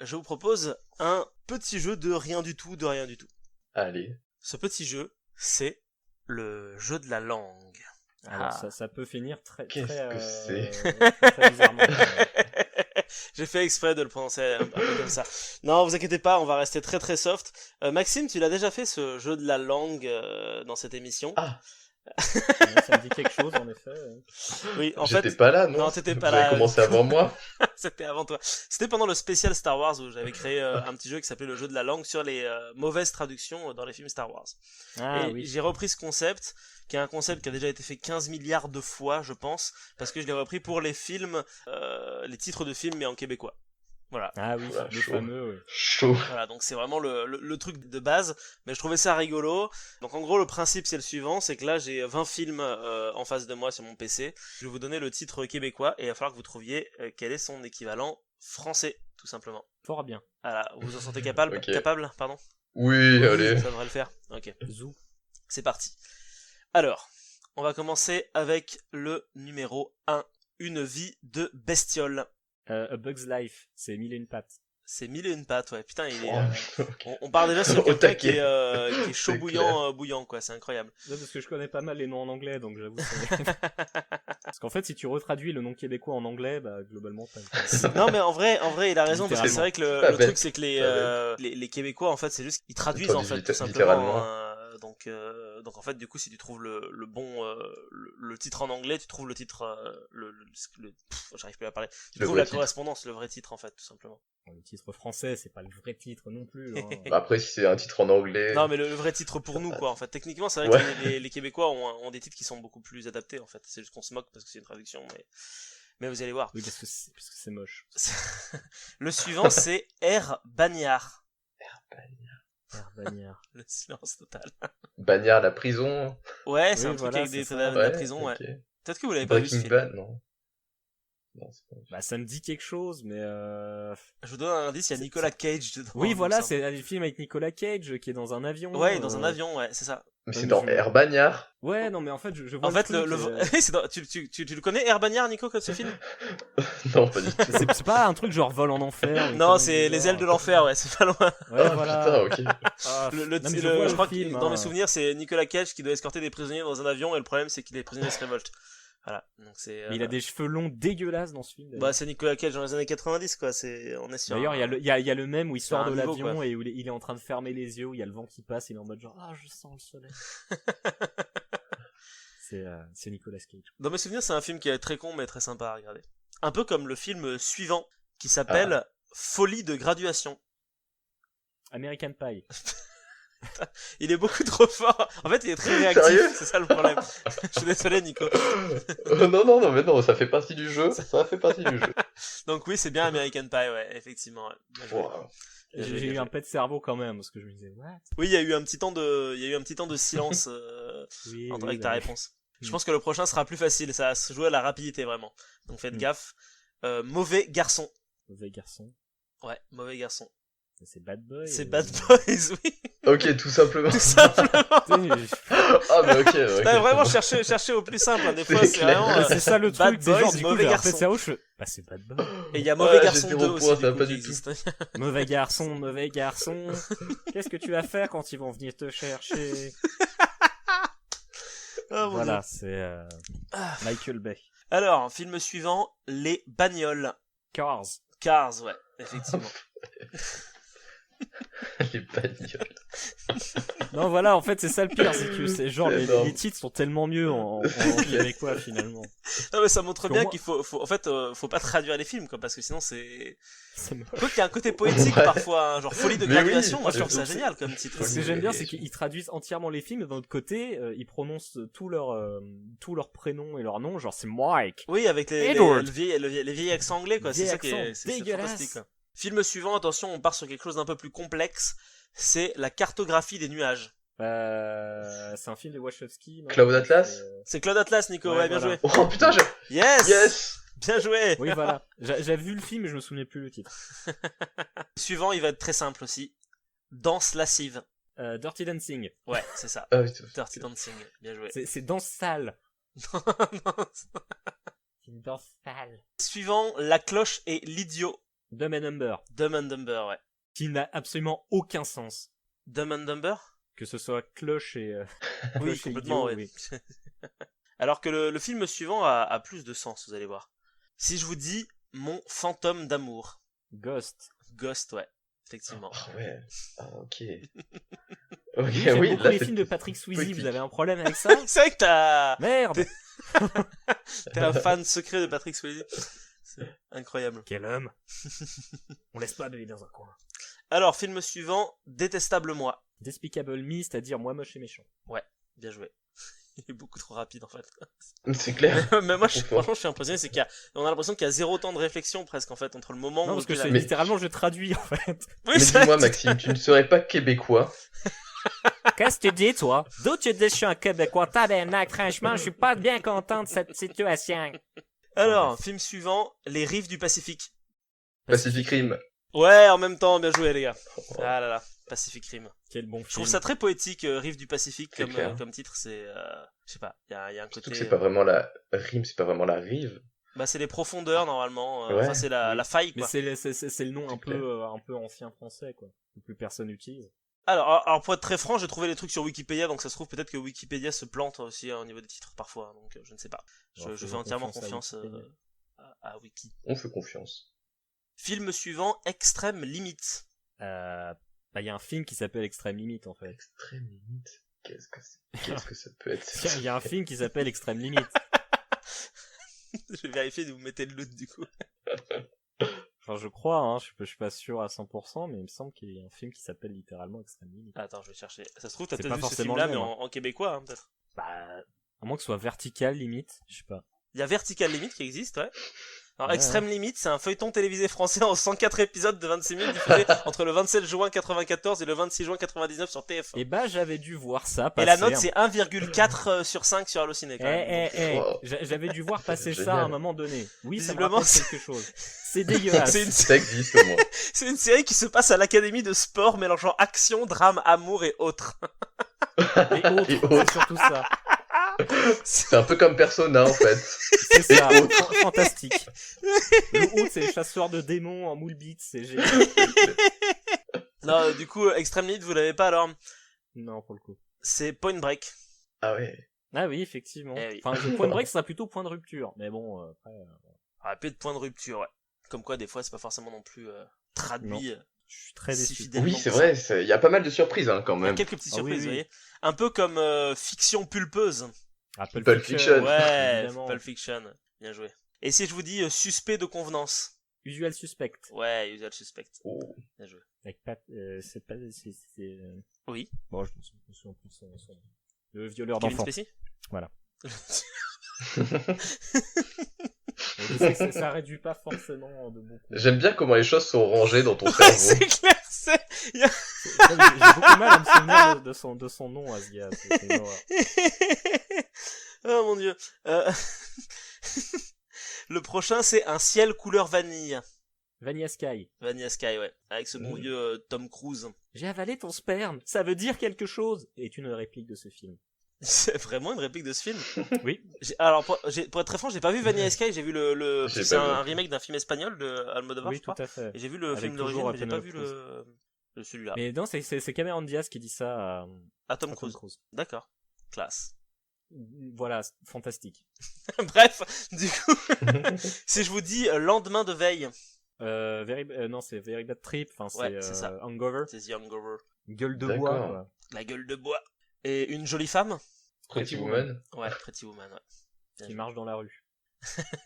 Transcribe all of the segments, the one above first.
je vous propose un petit jeu de rien du tout. Allez. Ce petit jeu, c'est le jeu de la langue. Alors ça peut finir très c'est bizarrement. J'ai fait exprès de le prononcer un peu comme ça. Non, vous inquiétez pas, on va rester très très soft. Maxime, tu l'as déjà fait ce jeu de la langue dans cette émission? Ah. Ouais, ça me dit quelque chose en effet. Oui, en J'étais fait. pas là, non? Non, t'étais pas Vous là. avez commencé avant moi. C'était avant toi. C'était pendant le spécial Star Wars où j'avais créé un petit jeu qui s'appelait le jeu de la langue sur les mauvaises traductions dans les films Star Wars. Ah Et oui. j'ai repris ce concept, qui est un concept qui a déjà été fait 15 milliards de fois, je pense, parce que je l'ai repris pour les films, les titres de films, mais en québécois. Voilà. Ah oui, Voilà, le chaud. fameux. Oui. Chaud. Voilà, donc c'est vraiment le truc de base, mais je trouvais ça rigolo. Donc en gros, le principe c'est le suivant, c'est que là j'ai 20 films en face de moi sur mon PC. Je vais vous donner le titre québécois et il va falloir que vous trouviez quel est son équivalent français, tout simplement. Fort bien. Voilà, vous vous en sentez capable? Ok. Capable, pardon? Oui, allez. Ça devrait le faire. Ok, Zou. c'est parti. Alors, on va commencer avec le numéro 1. Une vie de bestiole. A Bug's Life, c'est 1001 pattes. C'est 1001 pattes, ouais. Putain, il est. Ok. On part déjà sur Au quelqu'un taquet. qui est chaud C'est bouillant, quoi. C'est incroyable. Non, parce que je connais pas mal les noms en anglais, donc j'avoue. Parce qu'en fait, si tu retraduis le nom québécois en anglais, bah globalement, Non, mais en vrai, il a raison parce que c'est vrai que Pas le bête. truc c'est que les Québécois en fait c'est juste qu'ils traduisent en fait tout Littéralement. simplement. Donc en fait du coup si tu trouves le bon le titre en anglais, tu trouves le titre j'arrive plus à parler. Tu Le trouves vrai la titre. correspondance, le vrai titre en fait tout simplement. le titre français, c'est pas le vrai titre non plus. Hein. Bah après, si c'est un titre en anglais. Non mais le vrai titre pour nous quoi en fait. Techniquement c'est vrai Ouais. que les Québécois ont des titres qui sont beaucoup plus adaptés en fait. C'est juste qu'on se moque parce que c'est une traduction mais vous allez voir. Oui, parce que c'est moche. Le suivant c'est R. Bagnard. Bagnard. Le silence total. Bagnard la prison. Ouais, c'est Oui, un truc voilà, avec c'est ça. de la prison, ouais. ok. Peut-être que vous l'avez pas vu ce Breaking film. Bad, non. Non, c'est pas. Bah, ça me dit quelque chose, mais Je vous donne un indice, il y a Nicolas Cage dedans. oui, il me voilà, semble. c'est le film avec Nicolas Cage qui est dans un avion. Ouais, dans un avion, ouais, c'est ça. Mais Oui, c'est dans je- Air Bagnard. Ouais, non, mais en fait, je vois En fait, truc, et, c'est dans- tu le connais, Air Bagnard, Nico, comme ce film? Non, pas du tout. c'est pas un truc genre vol en enfer. ou Non, comme c'est du Les genre. ailes de l'enfer, ouais, c'est pas loin. Ouais, Ah voilà. putain, ok. Ah, Non, mais vois je crois film, que dans hein. mes souvenirs, c'est Nicolas Cage qui doit escorter des prisonniers dans un avion, et le problème, c'est que les prisonniers se révoltent. Voilà, donc c'est... Mais il a des cheveux longs dégueulasses dans ce film. Bah, c'est Nicolas Cage dans les années 90, quoi, on est sur... D'ailleurs, il y a le même où il sort un de niveau, l'avion quoi. et où il est en train de fermer les yeux, où il y a le vent qui passe, il est en mode genre, ah, je sens le soleil. C'est Nicolas Cage. Dans mes souvenirs, c'est un film qui est très con, mais très sympa à regarder. Un peu comme le film suivant, qui s'appelle Folie de graduation. American Pie. Il est beaucoup trop fort. En fait, il est très réactif, Sérieux c'est ça le problème. Je suis désolé, Nico. Non, mais non, ça fait partie du jeu. Ça fait partie du jeu. Donc oui, c'est bien American Pie, ouais, effectivement. Ouais. Bien joué. Wow. Bien joué, J'ai bien eu joué. un pet de cerveau quand même, parce que je me disais, what? Oui, il y a eu un petit temps de silence Oui, avec ta bah, réponse. Je Mm. pense que le prochain sera plus facile, ça va se jouer à la rapidité vraiment. Donc faites Mm. gaffe. Mauvais garçon. Mauvais garçon. Ouais, mauvais garçon. C'est Bad Boy. C'est Bad Boys, oui, Ok, tout simplement. tout simplement. Ah, mais ok. T'as vraiment cherché au plus simple, hein. Des fois C'est c'est clair. vraiment... C'est ça le Bad truc, des Boys, gens, du coup, mauvais j'ai un garçon. pet de cerveau, je fais, bah c'est Bad Boy. Et il y a Mauvais Ouais, garçon j'ai 2 zéro aussi, point, du ça va coup, pas qui du tout. existe. Mauvais garçon. Qu'est-ce que tu vas faire quand ils vont venir te chercher? Ah, mon Voilà, c'est Ah. Michael Bay. Alors, film suivant, les bagnoles. Cars. Cars, ouais, effectivement. Les bagnoles. Non, voilà, en fait, c'est ça le pire, c'est que c'est genre, C'est les énorme. titres sont tellement mieux en québécois, finalement. Non, mais ça montre Pour bien moi- qu'il en fait, faut pas traduire les films, quoi, parce que sinon c'est... C'est moche. Quoi qu'il y a un côté poétique Ouais. parfois, hein, genre Folie de Mais graduation, oui, moi je trouve c'est- ça génial comme titre. Ce que j'aime bien, c'est qu'ils traduisent entièrement les films, et d'un autre côté, ils prononcent tous leurs prénoms et leurs noms, genre c'est Mike. Oui, avec Edward. les vieilles accents anglais, quoi, c'est Vieil ça qui accent est c'est dégueulasse. fantastique, quoi. Film suivant, attention, on part sur quelque chose d'un peu plus complexe, c'est la cartographie des nuages. C'est un film de Wachowski. non Cloud Atlas C'est Claude Atlas, Nico, ouais, Ouais, bien voilà. joué. Oh putain, Yes, Yes. bien joué. Oui, voilà. J'avais vu le film, mais je me souvenais plus le titre. Suivant, il va être très simple aussi. Danse lascive. Dirty Dancing. Ouais, c'est ça. Ah oui, tout- Dirty Dancing, bien joué. C'est danse sale. C'est une danse sale. Suivant, la cloche et l'idiot. Dumb and Dumber, Dumb and Dumber, ouais. qui n'a absolument aucun sens. Dumb and Dumber? Que ce soit Cloche et... Oui, Cloche et complètement, Idiot, oui. Alors que le film suivant a plus de sens, vous allez voir. Si je vous dis Mon fantôme d'amour. Ghost. Ghost, ouais, effectivement. Ah ouais. Ah, ok. Ok, J'aime oui, beaucoup là les c'est films de Patrick Swayze, poétique. vous avez un problème avec ça? C'est vrai que Merde. t'es un fan secret de Patrick Swayze. C'est incroyable. Quel homme. On laisse pas bébé dans un coin. Alors, film suivant, Détestable moi. Despicable Me, c'est-à-dire moi moche et méchant. Ouais, bien joué. Il est beaucoup trop rapide en fait. C'est clair. Mais moi, Trop fort. franchement, je suis impressionné, c'est on a l'impression qu'il y a zéro temps de réflexion presque en fait entre le moment Non, où parce que tu c'est l'as- littéralement je traduis en fait. Oui, Mais c'est dis-moi, vrai. Maxime, tu ne serais pas québécois? Qu'est-ce que tu dis, toi? D'où tu dis que je suis un Québécois? Tabernacle, franchement, je suis pas bien content de cette situation. Alors, film suivant, Les rives du Pacifique. Pacific Rim. Ouais, en même temps, bien joué les gars. Oh. Ah là là, Pacific Rim. Quel bon film. Je trouve ça très poétique, Rives du Pacifique C'est clair. comme titre. C'est, je sais pas, il y a un Surtout côté. que c'est pas vraiment la rime, c'est pas vraiment la rive. Bah, c'est les profondeurs normalement. Ouais, Enfin, c'est la faille Mais quoi. c'est le nom C'est un peu ancien français, quoi. Que plus personne n'utilise. Alors, pour être très franc, j'ai trouvé les trucs sur Wikipédia, donc ça se trouve peut-être que Wikipédia se plante aussi au niveau des titres parfois, donc je ne sais pas. Alors, Je fais faisons entièrement confiance à confiance Wikipédia. à Wiki. On fait confiance. Film suivant, Extrême Limite. Bah, il y a un film qui s'appelle Extrême Limite, en fait. Extrême limite. Qu'est-ce que ça peut être? Tiens, il y a un film qui s'appelle Extrême Limite. Je vais vérifier d'où vous mettez le loot du coup. Enfin, je crois, hein, je suis pas sûr à 100%, mais il me semble qu'il y a un film qui s'appelle littéralement Extrême Limite. Attends, je vais chercher. Ça se trouve, t'as C'est peut-être pas vu ce forcément film-là, le mais même, en québécois, hein, peut-être. Bah, à moins que ce soit Vertical Limite, je sais pas. Il y a Vertical Limite qui existe, ouais. Alors, Ouais. Extrême Limite, c'est un feuilleton télévisé français en 104 épisodes de 26 minutes diffusé entre le 27 juin 94 et le 26 juin 99 sur TF1. Et bah, j'avais dû voir ça Et passer. la note, c'est 1,4 sur 5 sur Allociné, quand même. Wow. J'avais dû voir passer ça Génial. à un moment donné. Oui, ça me Visiblement, rappelle c'est- quelque chose. C'est dégueulasse. C'est une, Ça existe au moins. c'est une série qui se passe à l'académie de sport mélangeant action, drame, amour et autres. Et autres, Et c'est surtout ça. C'est un peu comme Persona en fait. C'est ça, fantastique. Le haut, c'est les chasseurs de démons en moule bits, c'est génial. Non, du coup, Extreme Limite, vous l'avez pas alors. Non, pour le coup. C'est Point Break. Ah ouais. Ah oui, effectivement. Eh oui. Enfin, le point de break, ça sera plutôt point de rupture. Mais bon, après, Ah, peu de point de rupture, ouais. Comme quoi, des fois, c'est pas forcément non plus traduit. je suis très Si déçu. fidèlement Oui, c'est que vrai, il y a pas mal de surprises hein, quand Il y a même. quelques petites Ah oui, surprises, oui. vous voyez. Un peu comme Fiction Pulpeuse. Ah, Pulp Fiction. Ouais, évidemment. Pulp Fiction. Bien joué. Et si je vous dis Suspect de convenance. Usual Suspect. Ouais, Usual Suspect. Oh. Bien joué. Avec Pat, c'est pas, c'est. Oui. Bon, je me souviens plus de son nom. Le violeur Kevin d'enfants. Spacey. Voilà. Je sais que ça réduit pas forcément de beaucoup. J'aime bien comment les choses sont rangées dans ton cerveau. C'est clair, c'est... J'ai beaucoup mal à me souvenir de son nom à ce gars. C'est une horreur. Oh mon dieu. Le prochain, c'est Un ciel couleur vanille. Vanilla Sky. Vanilla Sky, ouais. Avec ce bon vieux Tom Cruise. J'ai avalé ton sperme. Ça veut dire quelque chose. Est une réplique de ce film. C'est vraiment une réplique de ce film. Oui. Alors, pour être très franc, j'ai pas vu Vanilla Sky, j'ai vu J'ai c'est pas un vu. remake d'un film espagnol de Almodovar, Oui, je tout crois. à fait. Et j'ai vu le Avec film toujours d'origine, mais j'ai pas vu Penelope celui-là. Mais non, c'est Cameron Diaz qui dit ça À Tom à Tom Cruise. Cruise. D'accord. Classe. Voilà, fantastique. Bref, du coup, si je vous dis Lendemain de veille, Non, c'est Very Bad Trip. Enfin, c'est Ouais, c'est ça. Hangover. c'est The Hangover. Gueule de D'accord. bois. Quoi. La gueule de bois. Et Une jolie femme. Pretty Woman. Ouais, Pretty Woman, ouais. Bien Qui joué. marche dans la rue.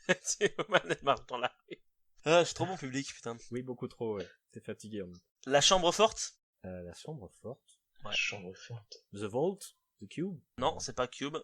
Pretty Woman, elle marche dans la rue. Ah, je suis trop bon public, putain. Oui, beaucoup trop, ouais. T'es fatigué. En même temps. La chambre forte. La chambre forte. Ouais. Chambre forte. The Vault. The Cube. Non, c'est pas Cube.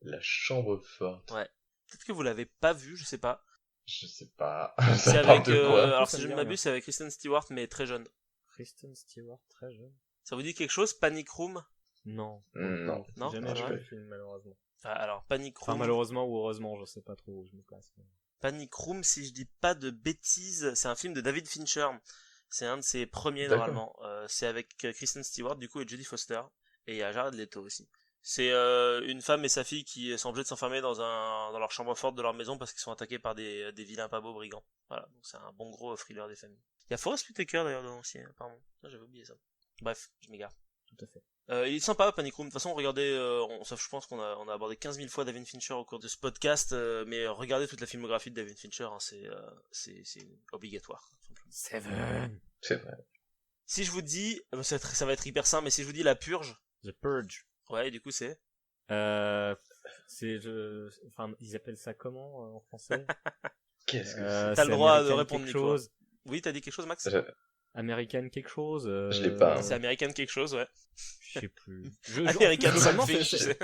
La chambre forte. Ouais. Peut-être que vous l'avez pas vu, je sais pas. Je sais pas. C'est Ça parle avec, de quoi alors Ça si me je dit ne rien. m'abuse, c'est avec Kristen Stewart, mais très jeune. Kristen Stewart, très jeune. Ça vous dit quelque chose, Panic Room? Non. Non. Non, J'ai jamais non, vu je le sais. film, malheureusement. Ah, alors, Panic Enfin, Room. malheureusement ou heureusement, je sais pas trop où je me place. mais- Panic Room, si je dis pas de bêtises, c'est un film de David Fincher. C'est un de ses premiers, D'accord. normalement. C'est avec Kristen Stewart, du coup, et Jodie Foster. Et il y a Jared Leto aussi. C'est une femme et sa fille qui sont obligées de s'enfermer dans leur chambre forte de leur maison parce qu'ils sont attaqués par des vilains pas beaux brigands. Voilà, donc c'est un bon gros thriller des familles. Il y a Forest Whitaker d'ailleurs dedans aussi, apparemment. J'avais oublié ça. Bref, je m'égare. Tout à fait. Il est sympa, Panic Room. De toute façon, regardez, je pense qu'on a abordé 15 000 fois David Fincher au cours de ce podcast, mais regardez toute la filmographie de David Fincher, hein, c'est obligatoire. Seven. C'est vrai. Si je vous dis, ça va être hyper simple, mais si je vous dis La Purge. The Purge. Ouais, du coup c'est. Enfin, ils appellent ça comment en français? Qu'est-ce que c'est? T'as le droit de American répondre, quelque Nico. chose. Oui, t'as dit quelque chose, Max? American quelque chose. Je l'ai pas, hein. C'est American quelque chose, ouais. Je sais plus. American globalement, Sunfish, tu sais.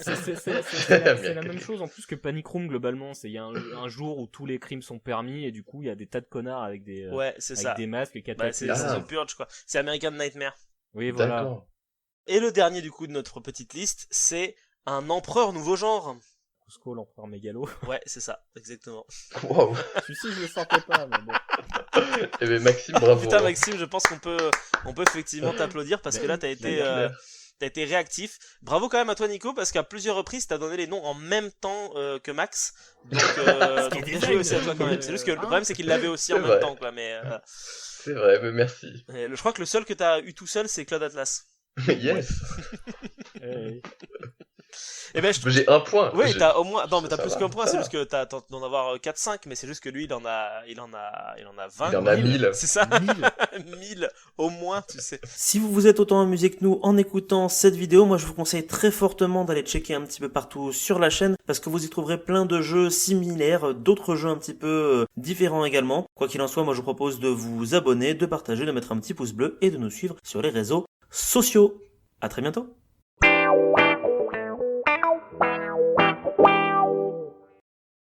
c'est la même chose en plus que Panic Room globalement. Il y a un jour où tous les crimes sont permis et du coup il y a des tas de connards avec des Ouais, c'est avec ça. des masques et qui Bah, attaquent. c'est les c'est gens. The Purge, quoi. C'est American Nightmare. Oui, voilà. D'accord. Et le dernier, du coup, de notre petite liste, c'est Un empereur nouveau genre. Cusco, l'empereur mégalo. Ouais, c'est ça, exactement. Waouh. Celui-ci, je le sentais pas, mais bon. Eh ben Maxime, bravo. Putain, Maxime, je pense qu'on peut effectivement t'applaudir parce que là, t'as été réactif. Bravo quand même à toi, Nico, parce qu'à plusieurs reprises, t'as donné les noms en même temps que Max. Donc, donc bien joué aussi à toi quand même. C'est juste que le problème, c'est qu'il l'avait aussi en C'est même vrai. temps, quoi. Mais C'est vrai, mais merci. je crois que le seul que t'as eu tout seul, c'est Claude Atlas. Yes. Hey. Et ben, J'ai un point. Oui, t'as au moins. Non, mais t'as Ça plus va. qu'un point, Ça c'est va. juste que t'as d'en avoir 4-5, mais c'est juste que lui, il en a 20. Il en a 1000. C'est ça? 1000. 1000 au moins, tu sais. Si vous vous êtes autant amusé que nous en écoutant cette vidéo, moi je vous conseille très fortement d'aller checker un petit peu partout sur la chaîne parce que vous y trouverez plein de jeux similaires, d'autres jeux un petit peu différents également. Quoi qu'il en soit, moi je vous propose de vous abonner, de partager, de mettre un petit pouce bleu et de nous suivre sur les réseaux sociaux. À très bientôt.